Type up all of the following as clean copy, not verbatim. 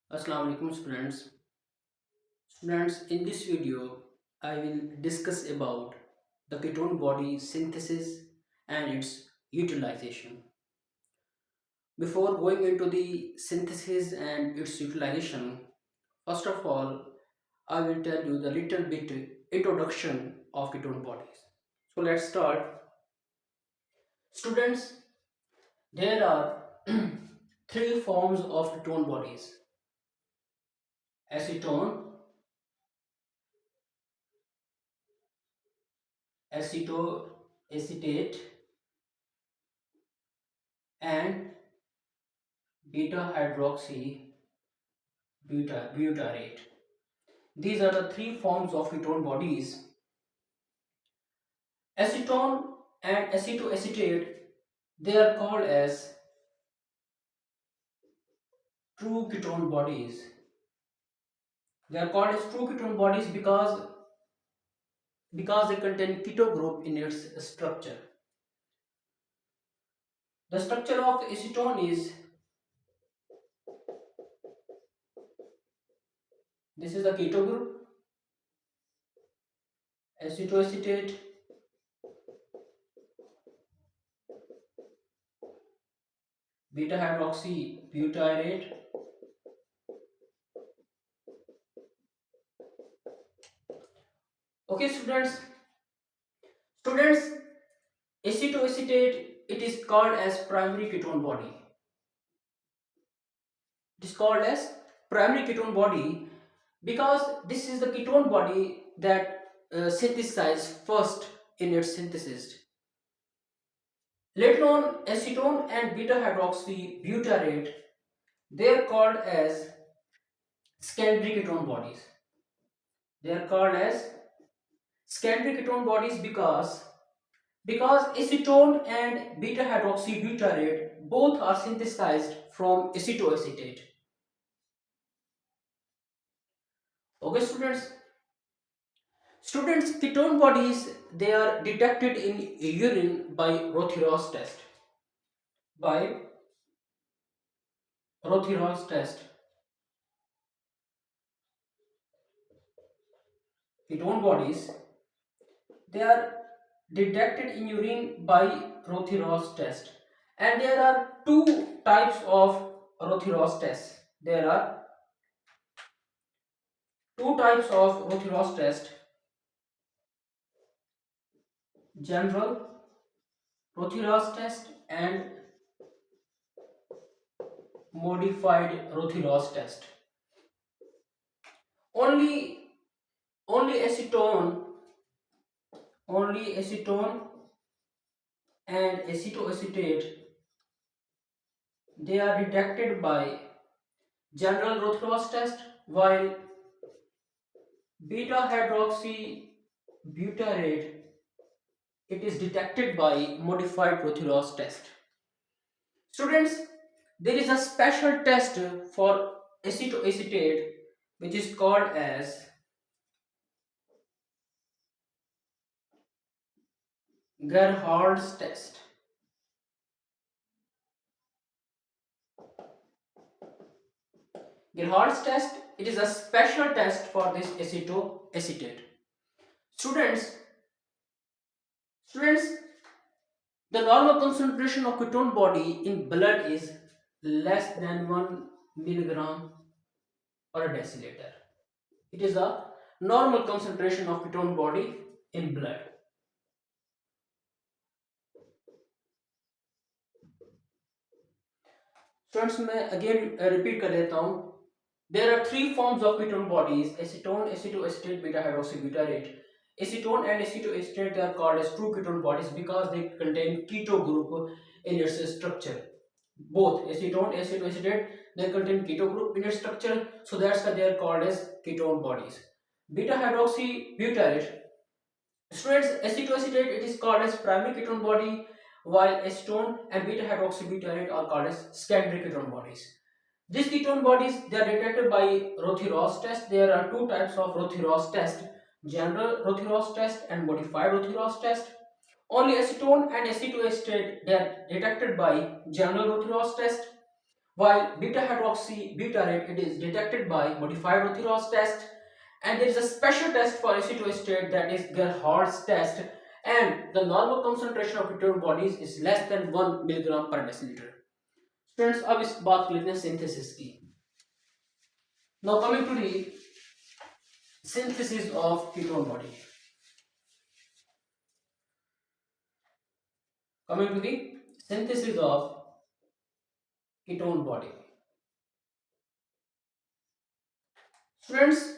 Assalamu alaikum students. Students, in this video, I will discuss about the ketone body synthesis and its utilization. Before going into the synthesis and its utilization, first of all, I will tell you the little bit introduction of ketone bodies. So let's start. Students, there are three forms of ketone bodies: acetone, acetoacetate, and beta hydroxy butyrate. These are the three forms of ketone bodies. Acetone and acetoacetate, they are called as true ketone bodies. They are called as true ketone bodies because they contain keto group in its structure. The structure of acetone is, this is the keto group, acetoacetate, beta hydroxy butyrate, okay students, acetoacetate, it is called as primary ketone body. It is called as primary ketone body because this is the ketone body that synthesized first in its synthesis. Later on, acetone and beta hydroxy butyrate, they are called as secondary ketone bodies. They are called as secondary ketone bodies because acetone and beta hydroxy butyrate both are synthesized from acetoacetate. Okay students, ketone bodies, they are detected in urine by Rotheros test. By Rotheros test, ketone bodies, they are detected in urine by Rotheros test, and there are two types of Rotheros tests. There are two types of Rotheros test: general Rotheros test and modified Rotheros test. Only only acetone only acetone and acetoacetate, they are detected by general Rotheros test, while beta hydroxy butyrate, it is detected by modified Rotheros test. Students, there is a special test for acetoacetate which is called as Gerhardt's test. Gerhardt's test, it is a special test for this acetoacetate. Students, students, the normal concentration of ketone body in blood is less than 1 milligram per deciliter. It is a normal concentration of ketone body in blood. Students, मैं again repeat कर देता हूँ. There are three forms of ketone bodies: acetone, acetoacetate, beta hydroxybutyrate. Acetone and acetoacetate are called as true ketone bodies because they contain keto group in its structure. Both acetone and acetoacetate, they contain keto group in its structure, so that's why they are called as ketone bodies. Beta hydroxybutyrate, students, acetoacetate, it is called as primary ketone body, while acetone and beta hydroxybutyrate are called as secondary ketone bodies. These ketone bodies, they are detected by Rotheros test. There are two types of Rotheros test: general Rotheros test and modified Rotheros test. Only acetone and acetoacetate, they are detected by general Rotheros test, while beta hydroxy butyrate it is detected by modified Rotheros test, and there is a special test for acetoacetate, that is Gerhardt's test, and the normal concentration of ketone bodies is less than 1 milligram per deciliter. Students, अब इस बात को लेते हैं synthesis की. Now coming to the synthesis of ketone body. Coming to the synthesis of ketone body. Students,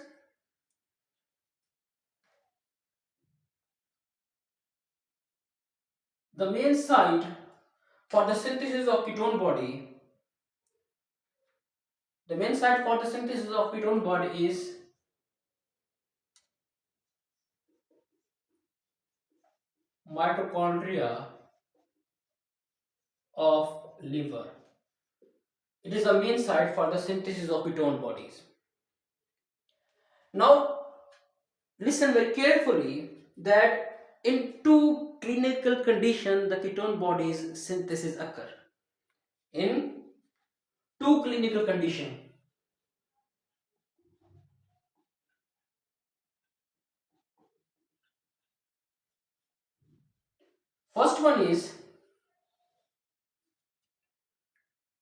the main site for the synthesis of ketone body, the main site for the synthesis of ketone body is mitochondria of liver. It is the main site for the synthesis of ketone bodies. Now, listen very carefully that in two clinical conditions the ketone bodies synthesis occur. In two clinical conditions. First one is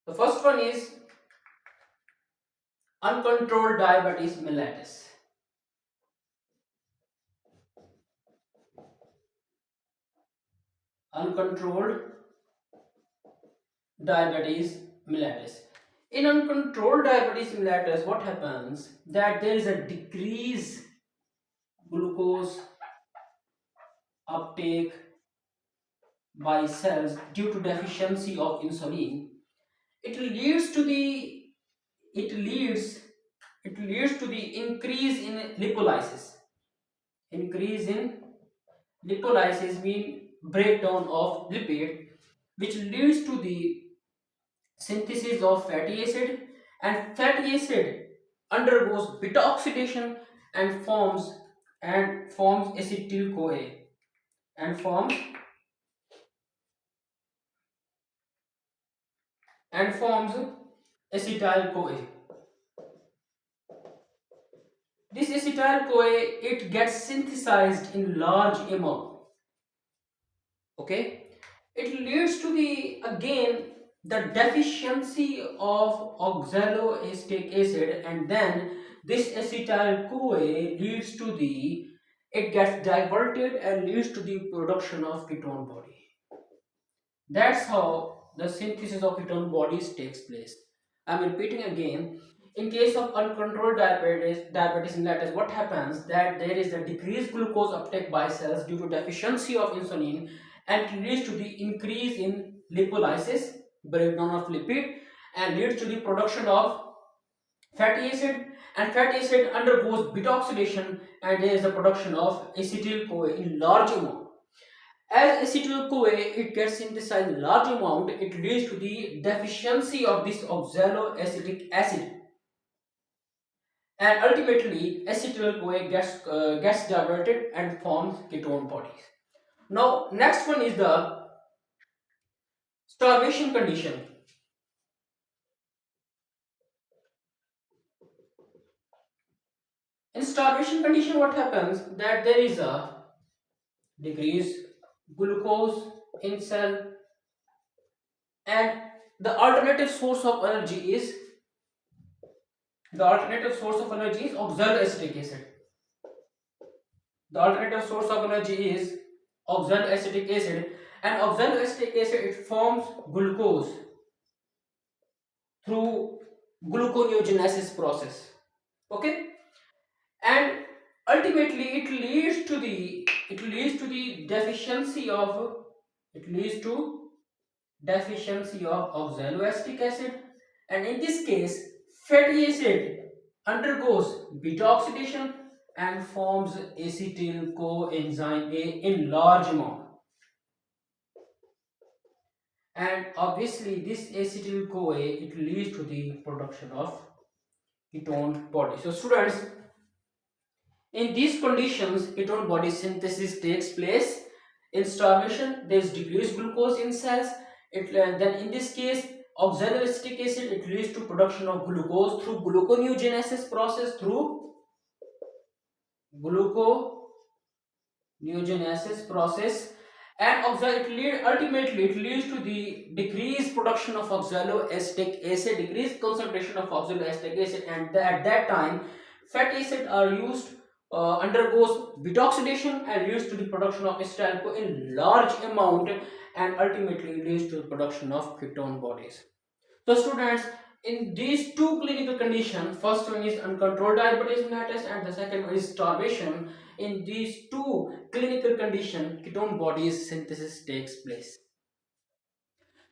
the first one is uncontrolled diabetes mellitus. Uncontrolled diabetes mellitus. In uncontrolled diabetes mellitus, what happens that there is a decrease glucose uptake by cells due to deficiency of insulin. It leads to the it leads it leads to the increase in lipolysis. Increase in lipolysis means breakdown of lipid, which leads to the synthesis of fatty acid, and fatty acid undergoes beta oxidation and forms acetyl CoA and forms acetyl CoA. This acetyl CoA it gets synthesized in large amount. Okay, it leads to the again the deficiency of oxaloacetic acid, and then this acetyl CoA leads to the it gets diverted and leads to the production of ketone body. That's how the synthesis of ketone bodies takes place. I'm repeating again. In case of uncontrolled diabetes mellitus, what happens that there is a decreased glucose uptake by cells due to deficiency of insulin, and it leads to the increase in lipolysis, breakdown of lipid, and leads to the production of fatty acid, and fatty acid undergoes beta oxidation, and there is a production of acetyl CoA in large amount. As acetyl CoA it gets synthesized in large amount, it leads to the deficiency of this oxaloacetic acid, and ultimately acetyl CoA gets diverted and forms ketone bodies. Now, next one is the starvation condition. In starvation condition, what happens that there is a decreased glucose in cell, and the alternative source of energy is oxaloacetic acid. The alternative source of energy is oxaloacetic acid, and oxaloacetic acid it forms glucose through gluconeogenesis process. Okay, and ultimately it leads to the deficiency of oxaloacetic acid, and in this case fatty acid undergoes beta oxidation and forms acetyl coenzyme A in large amount, and obviously this acetyl CoA it leads to the production of ketone body. So students, in these conditions ketone body synthesis takes place. In starvation there is decreased glucose in cells, then in this case Oxaloacetic acid, it leads to production of glucose through gluconeogenesis process, through gluconeogenesis process. And ultimately it leads to the decreased production of oxaloacetic acid, decreased concentration of oxaloacetic acid, and at that time fatty acid are used, undergoes betoxidation and leads to the production of acetyl CoA in large amount, and ultimately leads to the production of ketone bodies. So students, in these two clinical conditions, first one is uncontrolled diabetes mellitus and the second one is starvation. In these two clinical conditions, ketone body synthesis takes place.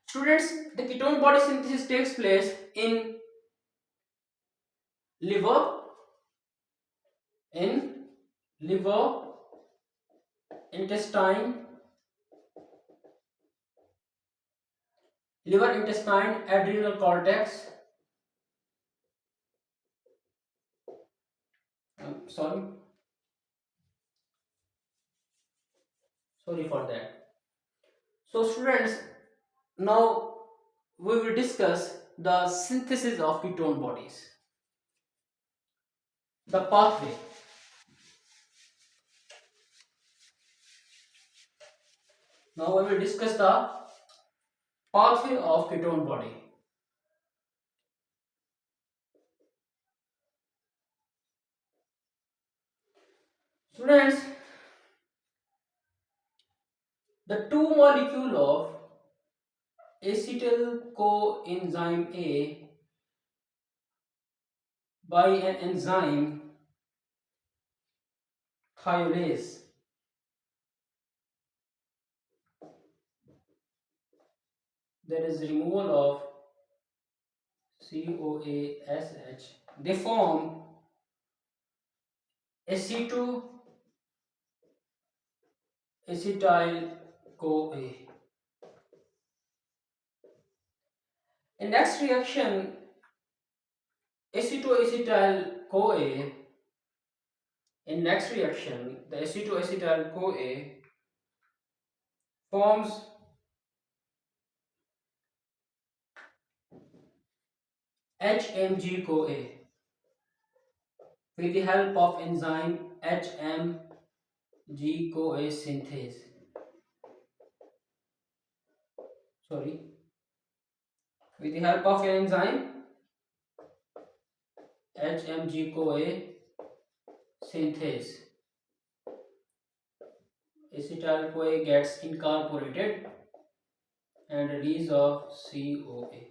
Students, the ketone body synthesis takes place in liver, in liver, intestine, adrenal cortex. Sorry, sorry for that. So students, now we will discuss the synthesis of ketone bodies, the pathway. Now we will discuss the pathway of ketone body. Students, the two molecule of acetyl coenzyme A by an enzyme thiolase, there is removal of COASH. They form acetyl CoA. In next reaction, acetoacetyl CoA, the acetoacetyl CoA forms HMG CoA with the help of enzyme HMG CoA synthase. Sorry, with the help of an enzyme HMG CoA synthase, acetyl CoA gets incorporated and release of CoA.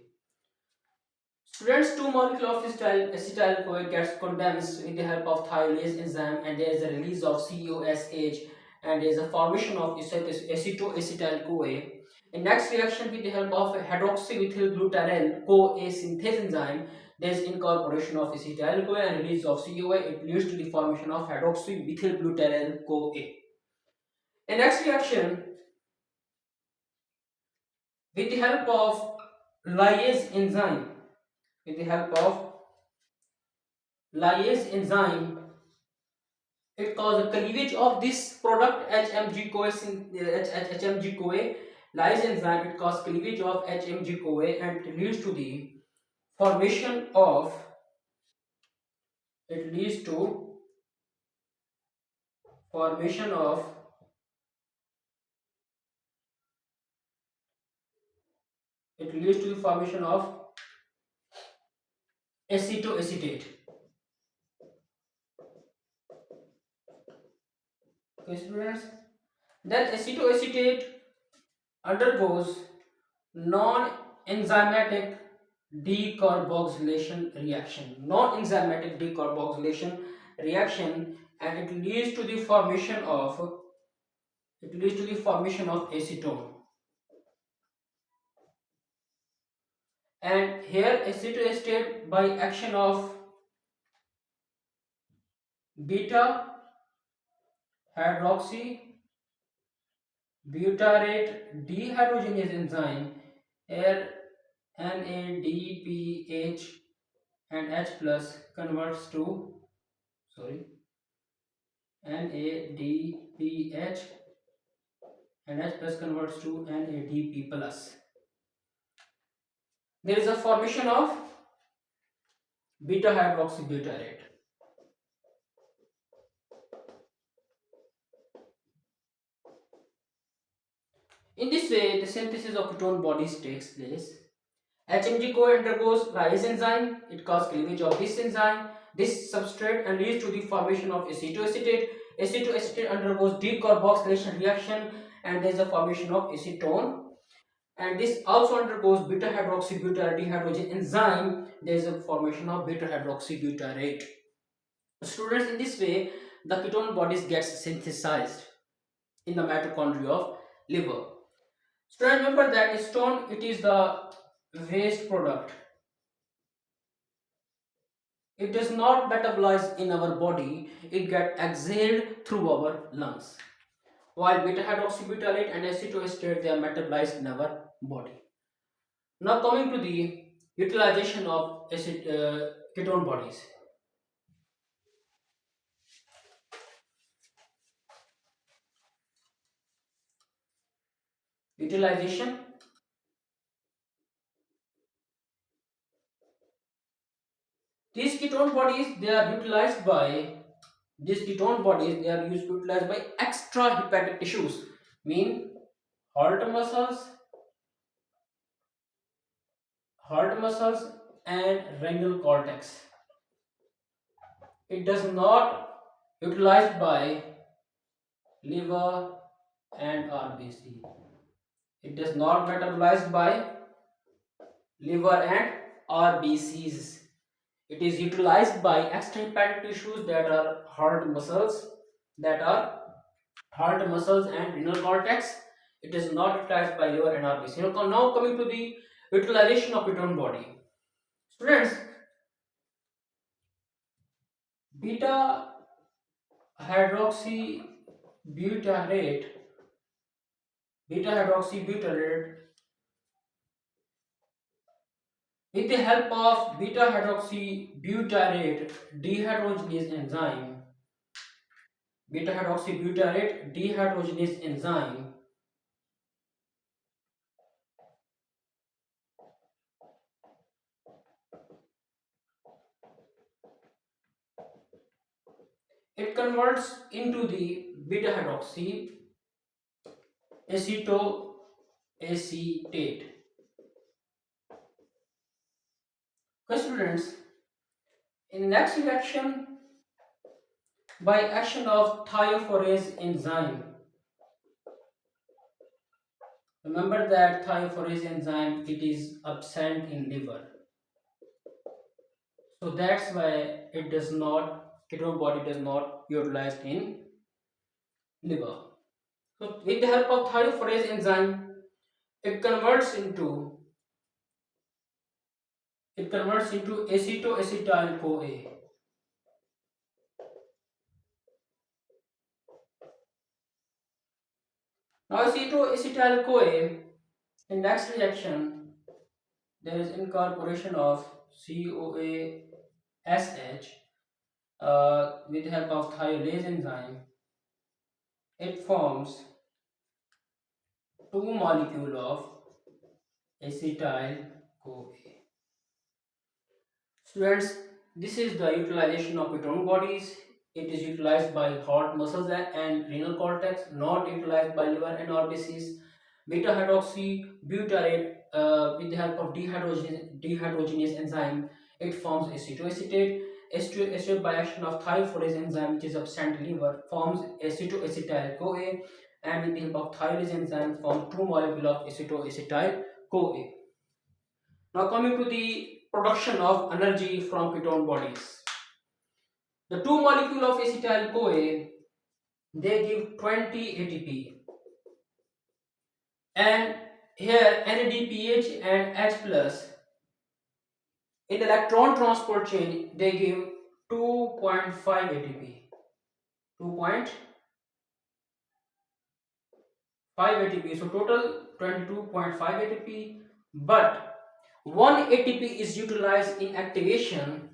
Students, two molecules of acetyl CoA gets condensed with the help of thiolase enzyme, and there is a release of COSH, and there is a formation of acetoacetyl CoA. In next reaction, with the help of hydroxymethylglutarate CoA synthase enzyme, there is incorporation of acetyl CoA and release of CoA. It leads to the formation of hydroxymethylglutarate CoA. In next reaction, with the help of lyase enzyme, with the help of lyase enzyme, it causes cleavage of this product HMG CoA, HMG CoA lyase enzyme. It causes cleavage of HMG CoA and it leads to the formation of, it leads to formation of it leads to the formation of acetoacetate. Okay, students, then acetoacetate undergoes non-enzymatic decarboxylation reaction, and it leads to the formation of acetone. And here acetoacetate by action of beta hydroxy butyrate dehydrogenase enzyme, here NADPH and H plus converts to, sorry, NADPH and H plus converts to NADP plus. there is a formation of beta hydroxybutyrate. In this way, the synthesis of ketone bodies takes place. HMG-CoA undergoes lyase enzyme. It causes cleavage of this enzyme, this substrate, and leads to the formation of acetoacetate. Acetoacetate undergoes decarboxylation reaction, and there is a formation of acetone. And this also undergoes beta hydroxybutyrate dehydrogenase enzyme. There is a formation of beta hydroxybutyrate. Students, in this way, the ketone bodies gets synthesized in the mitochondria of liver. Students, remember that stone, it is the waste product. It does not metabolize in our body, it gets exhaled through our lungs. While beta hydroxybutyrate and acetoacetate, they are metabolized in our body. Now coming to the utilization of ketone bodies. Utilization. These ketone bodies, they are utilized by these ketone bodies, they are utilized by extra hepatic tissues, mean heart muscles, heart muscles and renal cortex. It does not utilized by liver and RBC. It does not metabolized by liver and RBCs. It is utilized by extrahepatic tissues, that are heart muscles, that are heart muscles and renal cortex. It is not utilized by liver and RBC. Now coming to the utilization of ketone body. Students, beta hydroxybutyrate, beta hydroxybutyrate, with the help of beta hydroxybutyrate dehydrogenase enzyme, beta hydroxybutyrate dehydrogenase enzyme, it converts into the beta hydroxy acetoacetate. Okay, students, in next reaction, by action of thiophorase enzyme, remember that thiophorase enzyme, it is absent in liver, so that's why it does not, ketone body does not utilized in liver. So with the help of thiophorase enzyme, it converts into acetoacetyl CoA. Now acetoacetyl CoA, in next reaction, there is incorporation of CoASH with the help of thiolase enzyme. It forms two molecule of acetyl CoA. Students, this is the utilization of ketone bodies. It is utilized by heart muscles and renal cortex, not utilized by liver and RBCs. Beta hydroxybutyrate, with the help of dehydrogenase enzyme, it forms acetoacetate. Acetoacetate by action of thiophorase enzyme, which is absent in liver, forms acetoacetyl CoA, and with the help of thiolase enzyme, forms two molecules of acetoacetyl CoA. Now coming to the production of energy from ketone bodies. The two molecules of acetyl CoA, they give 20 ATP, and here NADPH and H plus, in the electron transport chain, they give 2.5 ATP. 2.5 ATP. So total 22.5 ATP, but 1 ATP is utilized in activation.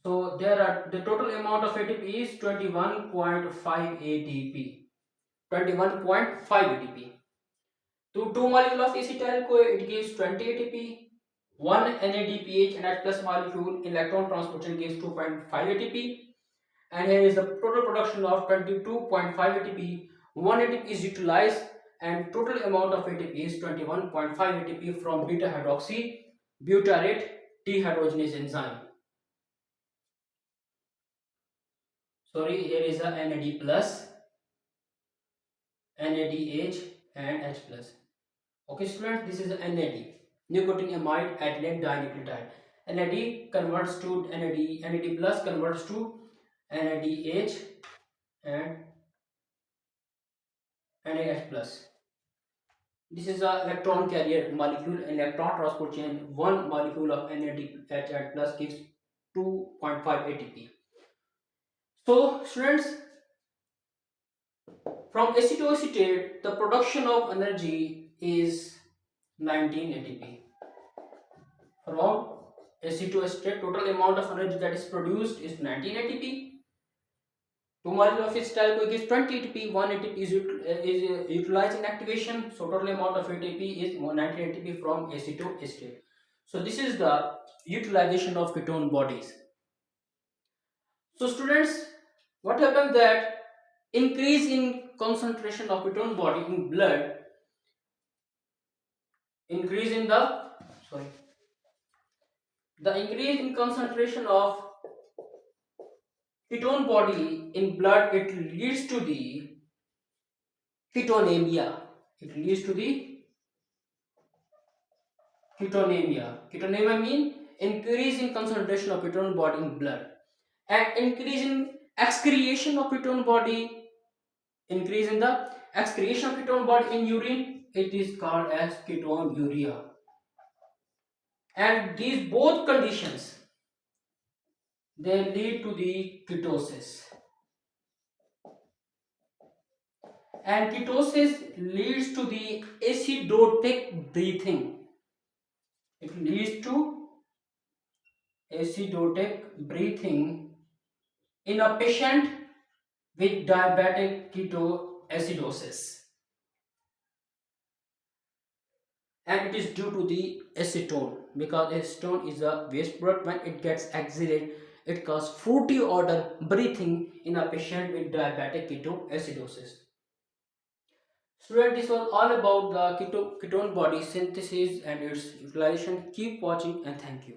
So there are, the total amount of ATP is 21.5 ATP. 21.5 ATP. To 2 molecule of acetyl-CoA, it gives 20 ATP. 1 NADPH NH plus molecule in electron transportation gives 2.5 ATP. And here is the total production of 22.5 ATP. 1 ATP is utilized and total amount of ATP is 21.5 ATP from beta hydroxy butyrate dehydrogenase enzyme. Sorry, here is a NAD plus, NADH and H plus. Okay students, this is NAD, nicotinamide adenine dinucleotide. NAD converts to NAD plus converts to NADH and NAH plus. This is a electron carrier molecule in electron transport chain. One molecule of NADH plus gives 2.5 ATP. So students, from acetoacetate, the production of energy is 19 ATP. From acetoacetate, total amount of energy that is produced is 19 ATP. 2 molecules of acetyl gives 20 ATP. 1 ATP is utilized in activation. So total amount of ATP is 19 ATP from acetoacetate. So this is the utilization of ketone bodies. So students, what happens that increase in concentration of ketone body in blood, increase in the sorry the increase in concentration of ketone body in blood, it leads to the ketonemia. It leads to the ketonemia. Ketonemia means increase in concentration of ketone body in blood and increase in excretion of ketone body. Increase in the excretion of ketone body in urine. It is called as ketonuria. And these both conditions, they lead to the ketosis. And ketosis leads to the acidotic breathing. It leads to acidotic breathing in a patient with diabetic ketoacidosis. And it is due to the acetone, because acetone is a waste product. When it gets exhaled, it causes fruity odor breathing in a patient with diabetic ketoacidosis. Student, this was all about the ketone body synthesis and its utilization. Keep watching and thank you.